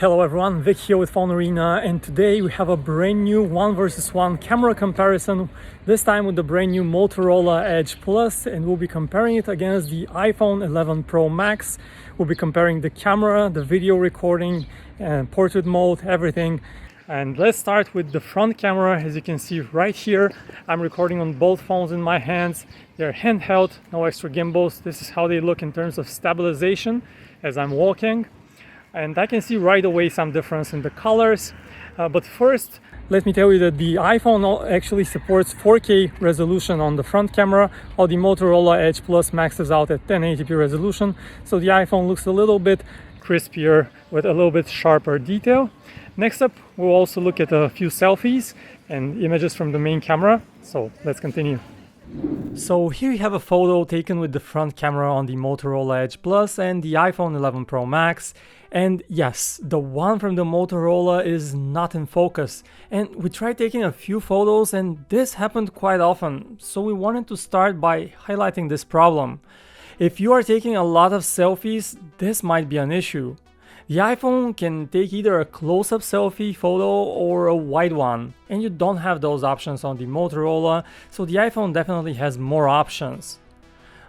Hello everyone, Vic here with PhoneArena, and today we have a brand new 1 versus 1 camera comparison, this time with the brand new Motorola Edge Plus, and we'll be comparing it against the iPhone 11 Pro Max. We'll be comparing the camera, the video recording, and portrait mode, everything. And let's start with the front camera. As you can see right here, I'm recording on both phones in my hands. They're handheld, no extra gimbals. This is how they look in terms of stabilization as I'm walking. And I can see right away some difference in the colors. But first, let me tell you that the iPhone actually supports 4K resolution on the front camera, while the Motorola Edge Plus maxes out at 1080p resolution. So the iPhone looks a little bit crispier with a little bit sharper detail. Next up, we'll also look at a few selfies and images from the main camera. So let's continue. So here you have a photo taken with the front camera on the Motorola Edge Plus and the iPhone 11 Pro Max. And yes, the one from the Motorola is not in focus. And we tried taking a few photos and this happened quite often. So we wanted to start by highlighting this problem. If you are taking a lot of selfies, this might be an issue. The iPhone can take either a close-up selfie photo or a wide one, and you don't have those options on the Motorola, so the iPhone definitely has more options.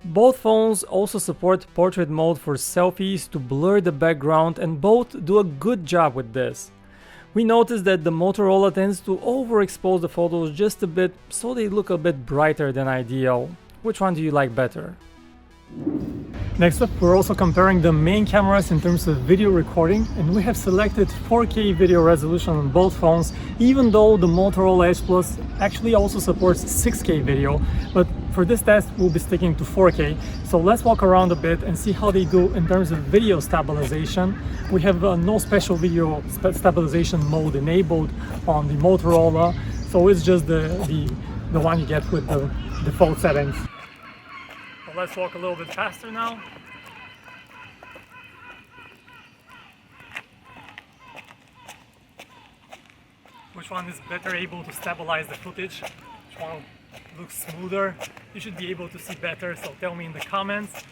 Both phones also support portrait mode for selfies to blur the background, and both do a good job with this. We noticed that the Motorola tends to overexpose the photos just a bit, so they look a bit brighter than ideal. Which one do you like better? Next up, we're also comparing the main cameras in terms of video recording, and we have selected 4K video resolution on both phones, even though the Motorola Edge Plus actually also supports 6K video, but for this test we'll be sticking to 4K. So let's walk around a bit and see how they do in terms of video stabilization. We have no special video stabilization mode enabled on the Motorola, so it's just the one you get with the default settings. Let's walk a little bit faster now. Which one is better able to stabilize the footage? Which one looks smoother? You should be able to see better, so tell me in the comments.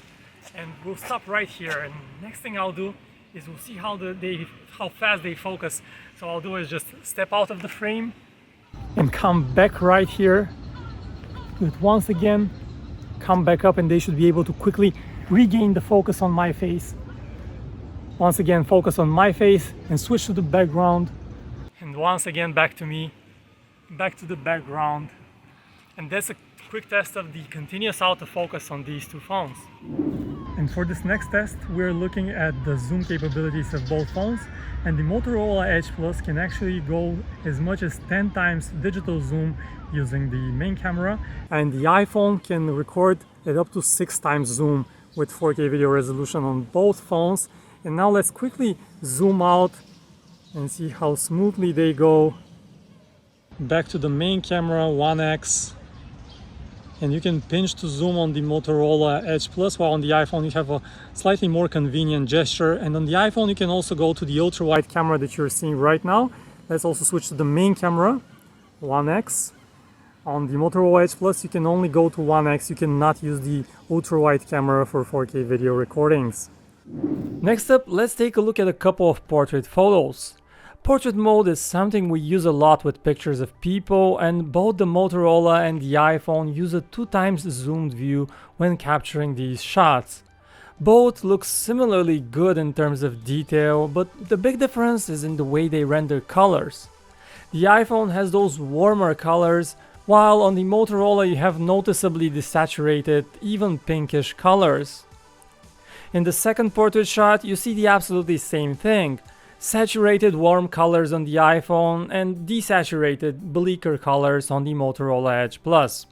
And we'll stop right here, and next thing I'll do is we'll see how fast they focus. So I'll do is just step out of the frame and come back right here. Do it once again. Come back up, and they should be able to quickly regain the focus on my face. Once again, focus on my face and switch to the background. And once again, back to me, back to the background. And that's a quick test of the continuous autofocus on these two phones. And for this next test, we're looking at the zoom capabilities of both phones. And the Motorola Edge Plus can actually go as much as 10 times digital zoom using the main camera, and the iPhone can record at up to 6 times zoom with 4K video resolution on both phones. And now let's quickly zoom out and see how smoothly they go. Back to the main camera, 1x, and you can pinch to zoom on the Motorola Edge Plus, while on the iPhone you have a slightly more convenient gesture. And on the iPhone you can also go to the ultra wide camera that you're seeing right now. Let's also switch to the main camera, 1x. On the Motorola Edge Plus you can only go to 1x, you cannot use the ultra wide camera for 4K video recordings. Next up, let's take a look at a couple of portrait photos. Portrait mode is something we use a lot with pictures of people, and both the Motorola and the iPhone use a 2 times zoomed view when capturing these shots. Both look similarly good in terms of detail, but the big difference is in the way they render colors. The iPhone has those warmer colors, while on the Motorola you have noticeably desaturated, even pinkish colors. In the second portrait shot you see the absolutely same thing. Saturated warm colors on the iPhone and desaturated bleaker colors on the Motorola Edge Plus.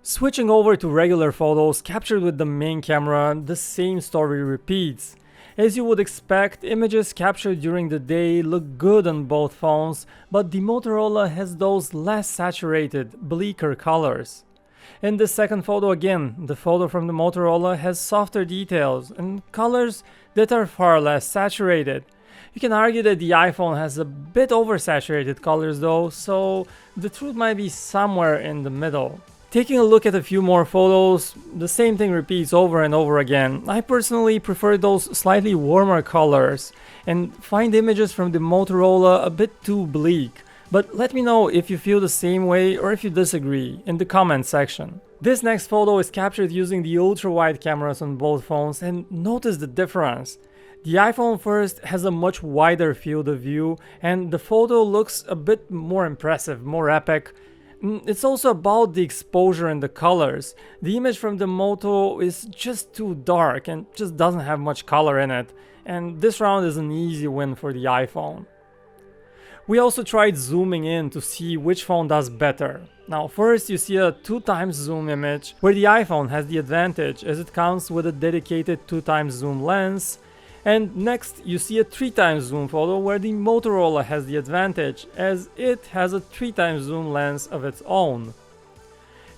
Switching over to regular photos captured with the main camera, the same story repeats. As you would expect, images captured during the day look good on both phones, but the Motorola has those less saturated, bleaker colors. In the second photo again, the photo from the Motorola has softer details and colors that are far less saturated. You can argue that the iPhone has a bit oversaturated colors though, so the truth might be somewhere in the middle. Taking a look at a few more photos, the same thing repeats over and over again. I personally prefer those slightly warmer colors and find images from the Motorola a bit too bleak. But let me know if you feel the same way or if you disagree in the comment section. This next photo is captured using the ultra-wide cameras on both phones, and notice the difference. The iPhone first has a much wider field of view and the photo looks a bit more impressive, more epic. It's also about the exposure and the colors. The image from the Moto is just too dark and just doesn't have much color in it, and this round is an easy win for the iPhone. We also tried zooming in to see which phone does better. Now first you see a 2x zoom image where the iPhone has the advantage as it comes with a dedicated 2x zoom lens, and next you see a 3x zoom photo where the Motorola has the advantage as it has a 3x zoom lens of its own.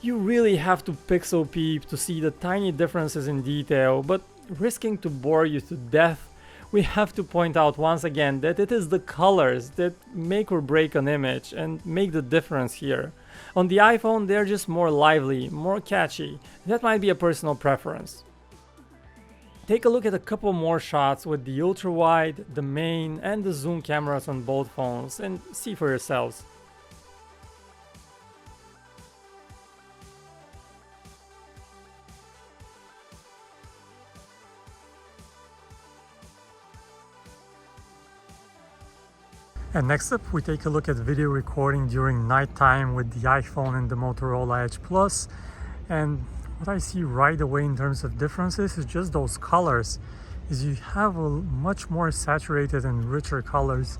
You really have to pixel peep to see the tiny differences in detail, but risking to bore you to death, we have to point out once again that it is the colors that make or break an image and make the difference here. On the iPhone they're just more lively, more catchy. That might be a personal preference. Take a look at a couple more shots with the ultra-wide, the main and the zoom cameras on both phones and see for yourselves. And next up we take a look at video recording during nighttime with the iPhone and the Motorola Edge Plus, and what I see right away in terms of differences is just those colors. Is you have a much more saturated and richer colors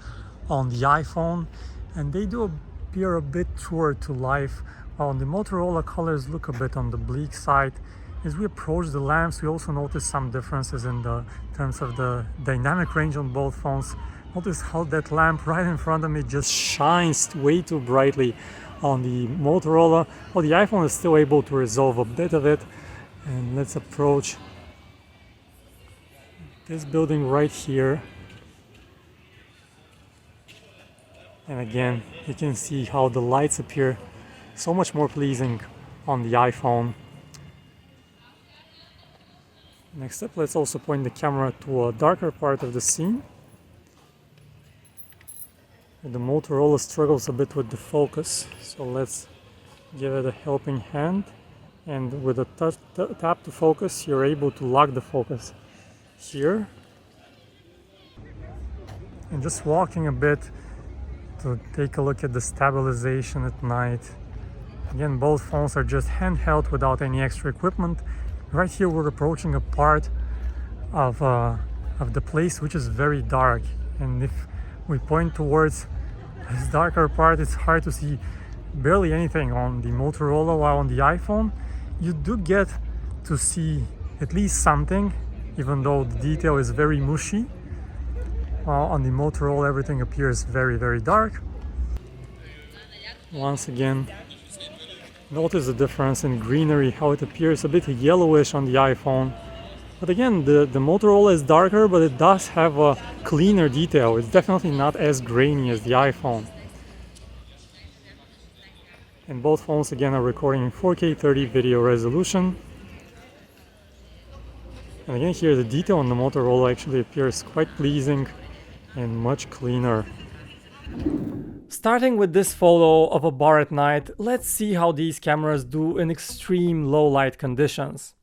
on the iPhone, and they do appear a bit truer to life, while on the Motorola colors look a bit on the bleak side. As we approach the lamps we also notice some differences in the terms of the dynamic range on both phones. Notice how that lamp right in front of me just shines way too brightly on the Motorola, while the iPhone is still able to resolve a bit of it. And let's approach this building right here. And again, you can see how the lights appear so much more pleasing on the iPhone. Next up, let's also point the camera to a darker part of the scene. The Motorola struggles a bit with the focus, so let's give it a helping hand, and with a tap to focus you're able to lock the focus here. And just walking a bit to take a look at the stabilization at night. Again, both phones are just handheld without any extra equipment. Right here we're approaching a part of the place which is very dark, and if we point towards this darker part it's hard to see barely anything on the Motorola, while on the iPhone you do get to see at least something, even though the detail is very mushy. While on the Motorola everything appears very dark. Once again, notice the difference in greenery, how it appears a bit yellowish on the iPhone. But again, the Motorola is darker, but it does have a cleaner detail. It's definitely not as grainy as the iPhone. And both phones again are recording in 4K 30 video resolution. And again here the detail on the Motorola actually appears quite pleasing and much cleaner. Starting with this photo of a bar at night, let's see how these cameras do in extreme low light conditions.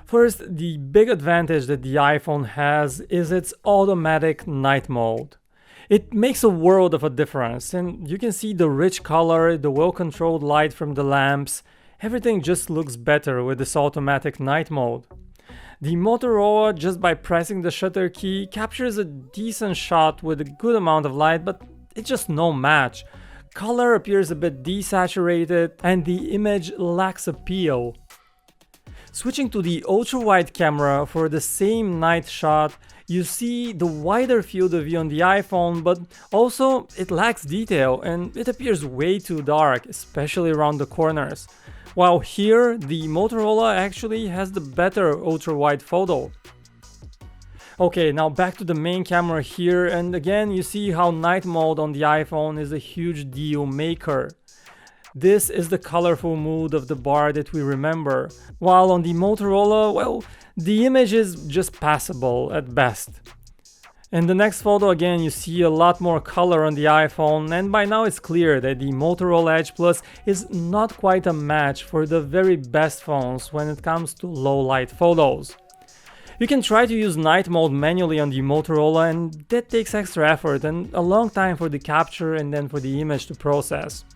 First, the big advantage that the iPhone has is its automatic night mode. It makes a world of a difference, and you can see the rich color, the well-controlled light from the lamps. Everything just looks better with this automatic night mode. The Motorola, just by pressing the shutter key, captures a decent shot with a good amount of light, but it's just no match. Color appears a bit desaturated and the image lacks appeal. Switching to the ultra-wide camera for the same night shot, you see the wider field of view on the iPhone, but also it lacks detail and it appears way too dark, especially around the corners. While here, the Motorola actually has the better ultra-wide photo. Okay, now back to the main camera here, and again you see how night mode on the iPhone is a huge deal maker. This is the colorful mood of the bar that we remember, while on the Motorola, well, the image is just passable at best. In the next photo again you see a lot more color on the iPhone, and by now it's clear that the Motorola Edge Plus is not quite a match for the very best phones when it comes to low light photos. You can try to use night mode manually on the Motorola, and that takes extra effort and a long time for the capture and then for the image to process.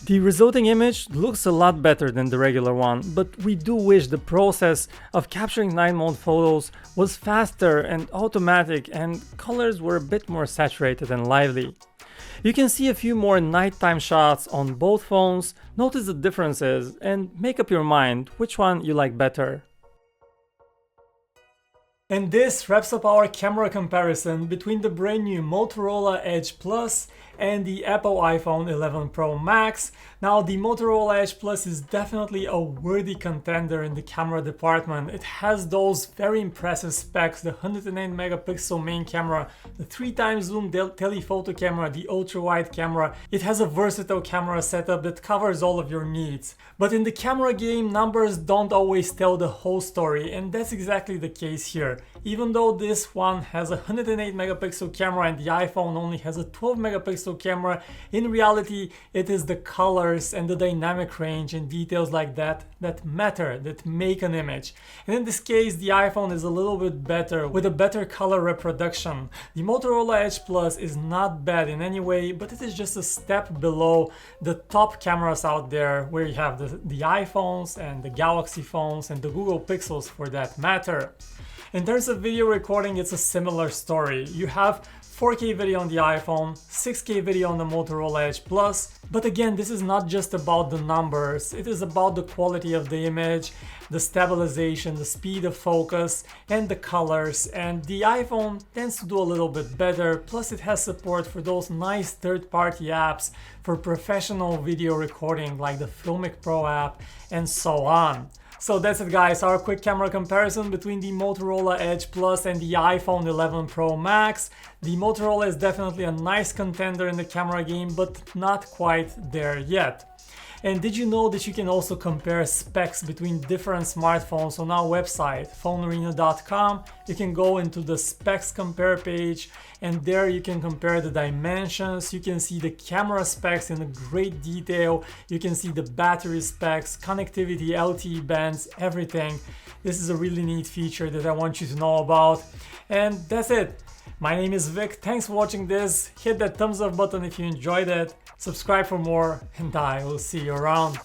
The resulting image looks a lot better than the regular one, but we do wish the process of capturing night mode photos was faster and automatic and colors were a bit more saturated and lively. You can see a few more nighttime shots on both phones, notice the differences, and make up your mind which one you like better. And this wraps up our camera comparison between the brand new Motorola Edge Plus and the Apple iPhone 11 Pro Max. Now, the Motorola Edge Plus is definitely a worthy contender in the camera department. It has those very impressive specs: the 108 megapixel main camera, the 3x zoom telephoto camera, the ultra wide camera. It has a versatile camera setup that covers all of your needs. But in the camera game, numbers don't always tell the whole story, and that's exactly the case here. Even though this one has a 108 megapixel camera and the iPhone only has a 12 megapixel camera, in reality it is the colors and the dynamic range and details like that that matter, that make an image. And in this case the iPhone is a little bit better with a better color reproduction. The Motorola Edge Plus is not bad in any way, but it is just a step below the top cameras out there, where you have the iPhones and the Galaxy phones and the Google Pixels for that matter. In terms of video recording, it's a similar story. You have 4K video on the iPhone, 6K video on the Motorola Edge Plus, but again, this is not just about the numbers, it is about the quality of the image, the stabilization, the speed of focus, and the colors, and the iPhone tends to do a little bit better, plus it has support for those nice third-party apps for professional video recording like the Filmic Pro app and so on. So that's it guys, our quick camera comparison between the Motorola Edge Plus and the iPhone 11 Pro Max. The Motorola is definitely a nice contender in the camera game, but not quite there yet. And did you know that you can also compare specs between different smartphones on our website, PhoneArena.com? You can go into the specs compare page, and there you can compare the dimensions, you can see the camera specs in great detail, you can see the battery specs, connectivity, LTE bands, everything. This is a really neat feature that I want you to know about. And that's it. My name is Vic, thanks for watching this, hit that thumbs up button if you enjoyed it, subscribe for more, and I will see you around.